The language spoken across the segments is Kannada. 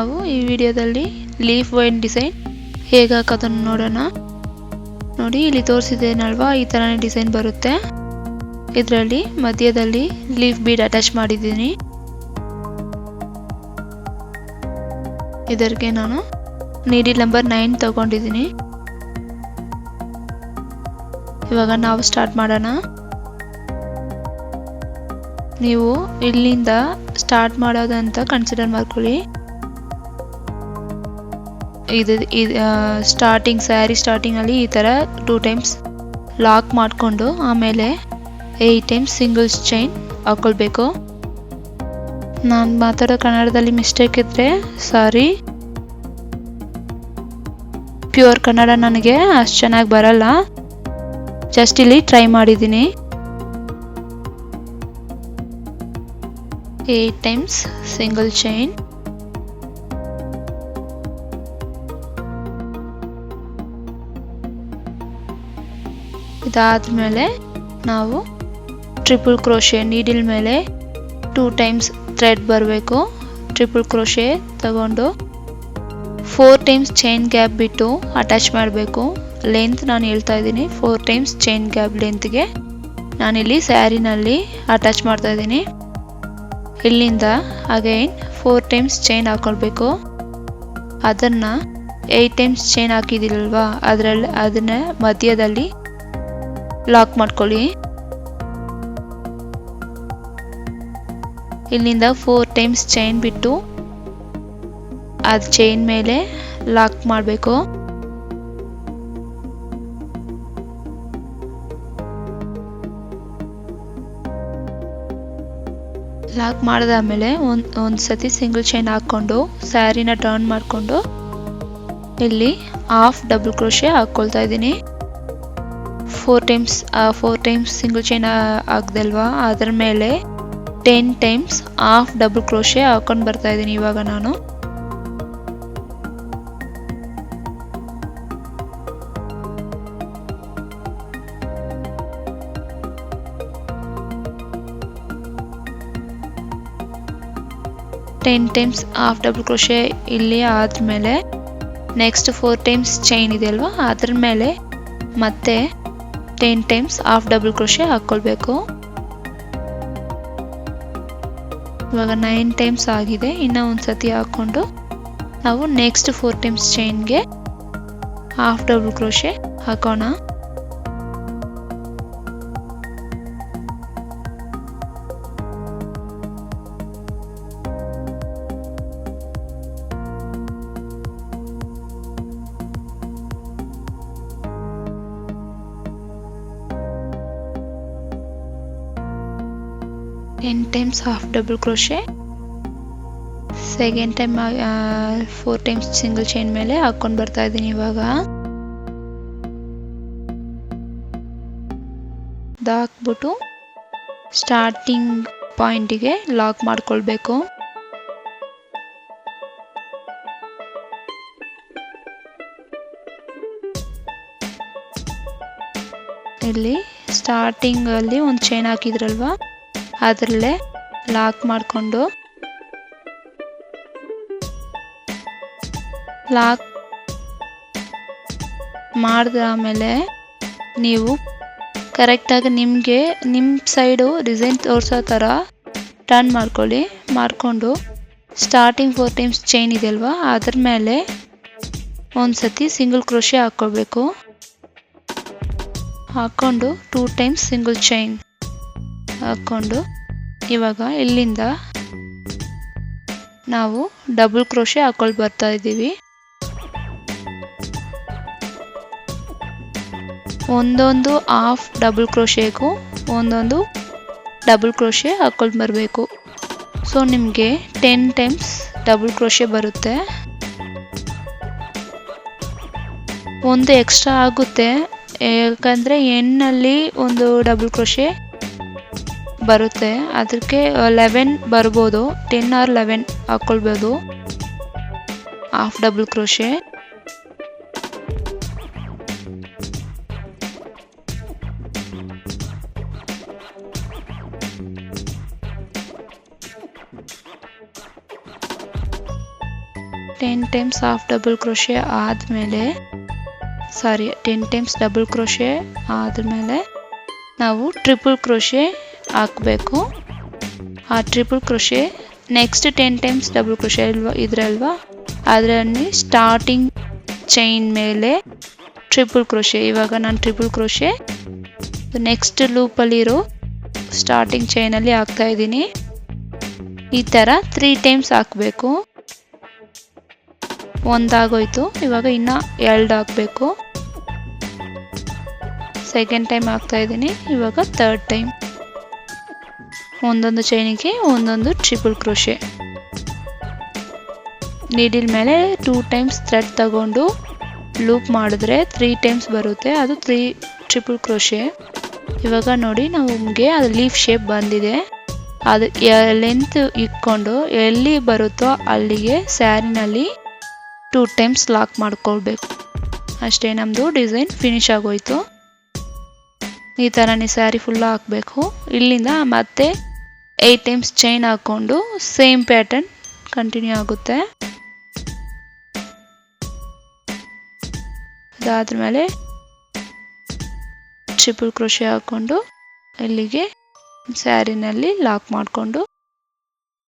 ನಾವು ಈ ವಿಡಿಯೋದಲ್ಲಿ ಲೀಫ್ ವೈನ್ ಡಿಸೈನ್ ಹೇಗೆ ಹಾಕೋದನ್ನು ನೋಡೋಣ. ನೋಡಿ, ಇಲ್ಲಿ ತೋರಿಸಿದ್ದೇನಲ್ವಾ, ಈ ಥರನೇ ಡಿಸೈನ್ ಬರುತ್ತೆ. ಇದರಲ್ಲಿ ಮಧ್ಯದಲ್ಲಿ ಲೀಫ್ ಬೀಡ್ ಅಟ್ಯಾಚ್ ಮಾಡಿದ್ದೀನಿ. ಇದಕ್ಕೆ ನಾನು ನೀಡಿಲ್ ನಂಬರ್ 9 ತಗೊಂಡಿದ್ದೀನಿ. ಇವಾಗ ನಾವು ಸ್ಟಾರ್ಟ್ ಮಾಡೋಣ. ನೀವು ಇಲ್ಲಿಂದ ಸ್ಟಾರ್ಟ್ ಮಾಡೋದಂತ ಕನ್ಸಿಡರ್ ಮಾಡ್ಕೊಳ್ಳಿ. ಇದು ಸ್ಯಾರಿ ಸ್ಟಾರ್ಟಿಂಗಲ್ಲಿ ಈ ಥರ 2 ಟೈಮ್ಸ್ ಲಾಕ್ ಮಾಡಿಕೊಂಡು ಆಮೇಲೆ 8 ಟೈಮ್ಸ್ ಸಿಂಗಲ್ಸ್ ಚೈನ್ ಹಾಕ್ಕೊಳ್ಬೇಕು. ನಾನು ಮಾತಾಡೋ ಕನ್ನಡದಲ್ಲಿ ಮಿಸ್ಟೇಕ್ ಇದ್ದರೆ ಸಾರಿ. ಪ್ಯೂರ್ ಕನ್ನಡ ನನಗೆ ಅಷ್ಟು ಚೆನ್ನಾಗಿ ಬರಲ್ಲ, ಜಸ್ಟ್ ಇಲ್ಲಿ ಟ್ರೈ ಮಾಡಿದ್ದೀನಿ. 8 ಟೈಮ್ಸ್ ಸಿಂಗಲ್ ಚೈನ್, ಇದಾದ್ಮೇಲೆ ನಾವು ಟ್ರಿಪಲ್ ಕ್ರೋಶೆ ನೀಡಿಲ್ ಮೇಲೆ 2 ಟೈಮ್ಸ್ ಥ್ರೆಡ್ ಬರಬೇಕು. ಟ್ರಿಪಲ್ ಕ್ರೋಶೆ ತಗೊಂಡು 4 ಟೈಮ್ಸ್ ಚೈನ್ ಗ್ಯಾಪ್ ಬಿಟ್ಟು ಅಟ್ಯಾಚ್ ಮಾಡಬೇಕು. ಲೆಂತ್ ನಾನು ಹೇಳ್ತಾ ಇದ್ದೀನಿ, 4 ಟೈಮ್ಸ್ ಚೈನ್ ಗ್ಯಾಪ್ ಲೆಂತ್ಗೆ ನಾನಿಲ್ಲಿ ಸ್ಯಾರಿನಲ್ಲಿ ಅಟ್ಯಾಚ್ ಮಾಡ್ತಾ ಇದ್ದೀನಿ. ಇಲ್ಲಿಂದ ಅಗೈನ್ 4 ಟೈಮ್ಸ್ ಚೈನ್ ಹಾಕೊಳ್ಬೇಕು. ಅದನ್ನು 8 ಟೈಮ್ಸ್ ಚೈನ್ ಹಾಕಿದಿಲ್ವಾ, ಅದನ್ನ ಮಧ್ಯದಲ್ಲಿ ಲಾಕ್ ಮಾಡ್ಕೊಳ್ಳಿ. ಇಲ್ಲಿಂದ 4 ಟೈಮ್ಸ್ ಚೈನ್ ಬಿಟ್ಟು ಅದು ಚೈನ್ ಮೇಲೆ ಲಾಕ್ ಮಾಡಬೇಕು. ಲಾಕ್ ಮಾಡಿದಾದ್ಮೇಲೆ ಒಂದು ಸತಿ ಸಿಂಗಲ್ ಚೈನ್ ಹಾಕ್ಕೊಂಡು ಸ್ಯಾರಿನ ಟರ್ನ್ ಮಾಡಿಕೊಂಡು ಇಲ್ಲಿ ಹಾಫ್ ಡಬಲ್ ಕ್ರೋಶೆ ಹಾಕ್ಕೊಳ್ತಾ ಇದ್ದೀನಿ. 4 ಟೈಮ್ಸ್ ಸಿಂಗಲ್ ಚೈನ್ ಹಾಕ್ದಲ್ವಾ, ಅದರ ಮೇಲೆ 10 ಟೈಮ್ಸ್ ಹಾಫ್ ಡಬಲ್ ಕ್ರೋಶೆ ಹಾಕೊಂಡು ಬರ್ತಾ ಇದ್ದೀನಿ. ಇವಾಗ ನಾನು ten times half double crochet ಇಲ್ಲಿ ಆದಮೇಲೆ ನೆಕ್ಸ್ಟ್ 4 ಟೈಮ್ಸ್ ಚೈನ್ ಇದೆ ಅಲ್ವಾ, ಅದ್ರ ಮೇಲೆ ಮತ್ತೆ 10 ಟೈಮ್ಸ್ ಹಾಫ್ ಡಬಲ್ ಕ್ರೋಶೆ ಹಾಕ್ಕೊಳ್ಬೇಕು. ಇವಾಗ 9 ಟೈಮ್ಸ್ ಆಗಿದೆ. ಇನ್ನೂ ಒಂದು ಸತಿ ಹಾಕ್ಕೊಂಡು ನಾವು ನೆಕ್ಸ್ಟ್ 4 ಟೈಮ್ಸ್ ಚೈನ್ಗೆ ಹಾಫ್ ಡಬಲ್ ಕ್ರೋಶೆ ಹಾಕೋಣ. Ten times half double crochet, second time 4 times single chain ಮೇಲೆ ಹಾಕೊಂಡು ಬರ್ತಾ ಇದ್ದೀನಿ. ಇವಾಗ ಹಾಕ್ಬಿಟ್ಟು ಸ್ಟಾರ್ಟಿಂಗ್ ಪಾಯಿಂಟಿಗೆ ಲಾಕ್ ಮಾಡ್ಕೊಳ್ಬೇಕು. ಇಲ್ಲಿ ಸ್ಟಾರ್ಟಿಂಗಲ್ಲಿ ಒಂದು ಚೈನ್ ಹಾಕಿದ್ರಲ್ವಾ, ಅದರಲ್ಲೇ ಲಾಕ್ ಮಾಡಿಕೊಂಡು ಲಾಕ್ ಮಾಡಿದಾದ್ಮೇಲೆ ನೀವು ಕರೆಕ್ಟಾಗಿ ನಿಮ್ಮ ಸೈಡು ಡಿಸೈನ್ ತೋರಿಸೋ ಥರ ಟರ್ನ್ ಮಾಡಿಕೊಂಡು ಸ್ಟಾರ್ಟಿಂಗ್ 4 ಟೈಮ್ಸ್ ಚೈನ್ ಇದೆಯಲ್ವಾ, ಅದ್ರ ಮೇಲೆ ಒಂದು ಸತಿ ಸಿಂಗಲ್ ಕ್ರೋಶೆ ಹಾಕ್ಕೊಳ್ಬೇಕು. ಹಾಕ್ಕೊಂಡು 2 ಟೈಮ್ಸ್ ಸಿಂಗಲ್ ಚೈನ್ ಹಾಕ್ಕೊಂಡು ಇವಾಗ ಇಲ್ಲಿಂದ ನಾವು ಡಬಲ್ ಕ್ರೋಶೆ ಹಾಕೊಂಡು ಬರ್ತಾ ಇದ್ದೀವಿ. ಒಂದೊಂದು ಹಾಫ್ ಡಬಲ್ ಕ್ರೋಶೆಗೂ ಒಂದೊಂದು ಡಬಲ್ ಕ್ರೋಶೆ ಹಾಕೊಂಡು ಬರಬೇಕು. ಸೊ ನಿಮಗೆ 10 ಟೈಮ್ಸ್ ಡಬಲ್ ಕ್ರೋಶೆ ಬರುತ್ತೆ. ಒಂದು ಎಕ್ಸ್ಟ್ರಾ ಆಗುತ್ತೆ, ಯಾಕಂದರೆ ಎಂಡ್ನಲ್ಲಿ ಒಂದು ಡಬಲ್ ಕ್ರೋಶೆ ಬರುತ್ತೆ, ಅದಕ್ಕೆ 11 ಬರ್ಬೋದು. 10 or 11 ಹಾಕ್ಕೊಳ್ಬೋದು half double crochet. 10 times half double crochet ಆದಮೇಲೆ 10 ಟೈಮ್ಸ್ ಡಬಲ್ ಕ್ರೋಶೆ ಆದಮೇಲೆ ನಾವು ಟ್ರಿಪಲ್ ಕ್ರೋಶೆ ಹಾಕಬೇಕು. ಆ triple crochet next 10 times double crochet ಇದ್ರಲ್ವಾ, ಅದರಲ್ಲಿ ಸ್ಟಾರ್ಟಿಂಗ್ ಚೈನ್ ಮೇಲೆ ಟ್ರಿಪಲ್ ಕ್ರೋಶೆ. ಇವಾಗ ನಾನು ಟ್ರಿಪಲ್ ಕ್ರೋಶೆ ನೆಕ್ಸ್ಟ್ ಲೂಪಲ್ಲಿರೋ ಸ್ಟಾರ್ಟಿಂಗ್ ಚೈನಲ್ಲಿ ಹಾಕ್ತಾ ಇದ್ದೀನಿ. ಈ ಥರ 3 ಟೈಮ್ಸ್ ಹಾಕಬೇಕು. ಒಂದಾಗೋಯ್ತು, ಇವಾಗ ಇನ್ನು 2 ಹಾಕಬೇಕು. ಸೆಕೆಂಡ್ ಟೈಮ್ ಹಾಕ್ತಾ ಇದ್ದೀನಿ, ಇವಾಗ ಥರ್ಡ್ ಟೈಮ್. ಒಂದೊಂದು ಚೈನಿಗೆ ಒಂದೊಂದು ಟ್ರಿಪಲ್ ಕ್ರೋಶೆ. ನೀಡಿಲ್ ಮೇಲೆ 2 ಟೈಮ್ಸ್ ಥ್ರೆಡ್ ತಗೊಂಡು ಲೂಪ್ ಮಾಡಿದ್ರೆ 3 ಟೈಮ್ಸ್ ಬರುತ್ತೆ, ಅದು 3 ಟ್ರಿಪಲ್ ಕ್ರೋಶೆ. ಇವಾಗ ನೋಡಿ ನಮಗೆ ಅದು ಲೀಫ್ ಶೇಪ್ ಬಂದಿದೆ. ಅದು ಲೆಂತ್ ಇಟ್ಕೊಂಡು ಎಲ್ಲಿ ಬರುತ್ತೋ ಅಲ್ಲಿಗೆ ಸ್ಯಾರಿನಲ್ಲಿ 2 ಟೈಮ್ಸ್ ಲಾಕ್ ಮಾಡ್ಕೊಳ್ಬೇಕು. ಅಷ್ಟೇ, ನಮ್ಮದು ಡಿಸೈನ್ ಫಿನಿಶ್ ಆಗೋಯ್ತು. ಈ ಥರನೇ ಸ್ಯಾರಿ ಫುಲ್ಲ ಹಾಕಬೇಕು. ಇಲ್ಲಿಂದ ಮತ್ತೆ 8 ಟೈಮ್ಸ್ ಚೈನ್ ಹಾಕ್ಕೊಂಡು ಸೇಮ್ ಪ್ಯಾಟರ್ನ್ ಕಂಟಿನ್ಯೂ ಆಗುತ್ತೆ. ಅದಾದ್ಮೇಲೆ ಟ್ರಿಪಲ್ ಕ್ರೋಶೆ ಹಾಕ್ಕೊಂಡು ಇಲ್ಲಿಗೆ ಸ್ಯಾರಿನಲ್ಲಿ ಲಾಕ್ ಮಾಡಿಕೊಂಡು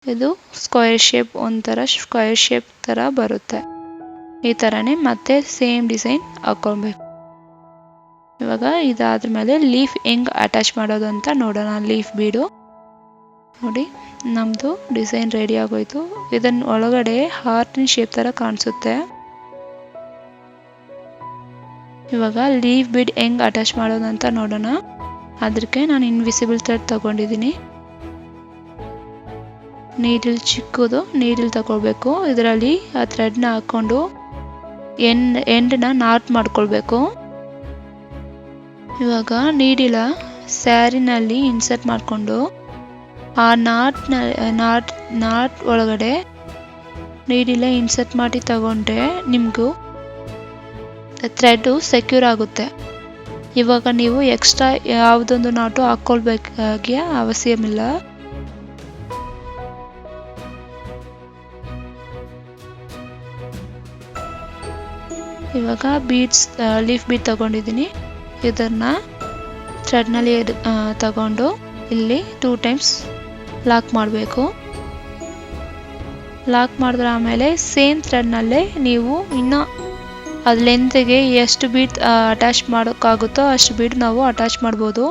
ಇದು ಸ್ಕ್ವೇರ್ ಶೇಪ್, ಒಂಥರ ಸ್ಕ್ವೇರ್ ಶೇಪ್ ಥರ ಬರುತ್ತೆ. ಈ ಥರನೇ ಮತ್ತೆ ಸೇಮ್ ಡಿಸೈನ್ ಹಾಕ್ಕೊಳ್ಬೇಕು. ಇವಾಗ ಇದಾದ್ಮೇಲೆ ಲೀಫ್ ಹೆಂಗೆ ಅಟ್ಯಾಚ್ ಮಾಡೋದು ಅಂತ ನೋಡೋಣ. ಲೀಫ್ ಬೀಡು ನೋಡಿ, ನಮ್ಮದು ಡಿಸೈನ್ ರೆಡಿ ಆಗೋಯ್ತು. ಇದನ್ನ ಒಳಗಡೆ ಹಾರ್ಟಿನ ಶೇಪ್ ಥರ ಕಾಣಿಸುತ್ತೆ. ಇವಾಗ ಲೀಫ್ ಬೀಡ್ ಹೆಂಗೆ ಅಟ್ಯಾಚ್ ಮಾಡೋದು ಅಂತ ನೋಡೋಣ. ಅದಕ್ಕೆ ನಾನು ಇನ್ವಿಸಿಬಲ್ ಥ್ರೆಡ್ ತಗೊಂಡಿದ್ದೀನಿ. ನೀಡಲ್ ಚಿಕ್ಕದು ನೀಡಲ್ ತಗೊಳ್ಬೇಕು. ಇದರಲ್ಲಿ ಆ ಥ್ರೆಡ್ನ ಹಾಕ್ಕೊಂಡು ಎಂಡನ್ನ ನಾಟ್ ಮಾಡ್ಕೊಳ್ಬೇಕು. ಇವಾಗ ನೀಡಿಲ ಸ್ಯಾರಿನಲ್ಲಿ ಇನ್ಸರ್ಟ್ ಮಾಡಿಕೊಂಡು ಆ ನಾಟ್ ಒಳಗಡೆ ನೀಡಿಲ ಇನ್ಸರ್ಟ್ ಮಾಡಿ ತಗೊಂಡ್ರೆ ನಿಮಗೂ ಥ್ರೆಡ್ಡು ಸೆಕ್ಯೂರ್ ಆಗುತ್ತೆ. ಇವಾಗ ನೀವು ಎಕ್ಸ್ಟ್ರಾ ಯಾವುದೊಂದು ನಾಟು ಹಾಕ್ಕೊಳ್ಬೇಕಾಗಿಯ ಅವಶ್ಯವಿಲ್ಲ. ಇವಾಗ ಬೀಡ್ಸ್ ಲೀಫ್ ಬೀಡ್ ತಗೊಂಡಿದ್ದೀನಿ. ಇದನ್ನ ಥ್ರೆಡ್ನಲ್ಲಿ ತಗೊಂಡು ಇಲ್ಲಿ 2 ಟೈಮ್ಸ್ ಲಾಕ್ ಮಾಡಬೇಕು. ಲಾಕ್ ಮಾಡಿದ್ರೆ ಆಮೇಲೆ ಸೇಮ್ ಥ್ರೆಡ್ನಲ್ಲೇ ನೀವು ಇನ್ನು ಅದು ಲೆಂತ್ಗೆ ಎಷ್ಟು ಬೀಡ್ ಅಟ್ಯಾಚ್ ಮಾಡೋಕ್ಕಾಗುತ್ತೋ ಅಷ್ಟು ಬೀಡ್ ನಾವು ಅಟ್ಯಾಚ್ ಮಾಡ್ಬೋದು.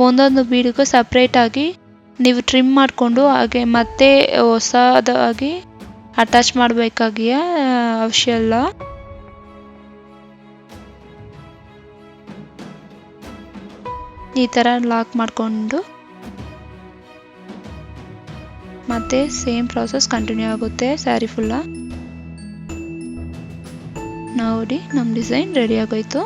ಒಂದೊಂದು ಬೀಡಿಗೂ ಸಪ್ರೇಟಾಗಿ ನೀವು ಟ್ರಿಮ್ ಮಾಡಿಕೊಂಡು ಹಾಗೆ ಮತ್ತೆ ಹೊಸದಾಗಿ ಅಟ್ಯಾಚ್ ಮಾಡಬೇಕಾಗಿಯ ಅವಶ್ಯ ಇಲ್ಲ. ಈ ಥರ ಲಾಕ್ ಮಾಡಿಕೊಂಡು ಮತ್ತೆ ಸೇಮ್ ಪ್ರಾಸೆಸ್ ಕಂಟಿನ್ಯೂ ಆಗುತ್ತೆ ಸ್ಯಾರಿ ಫುಲ್ಲ. ನೋಡಿ, ನಮ್ಮ ಡಿಸೈನ್ ರೆಡಿ ಆಗೋಯ್ತು.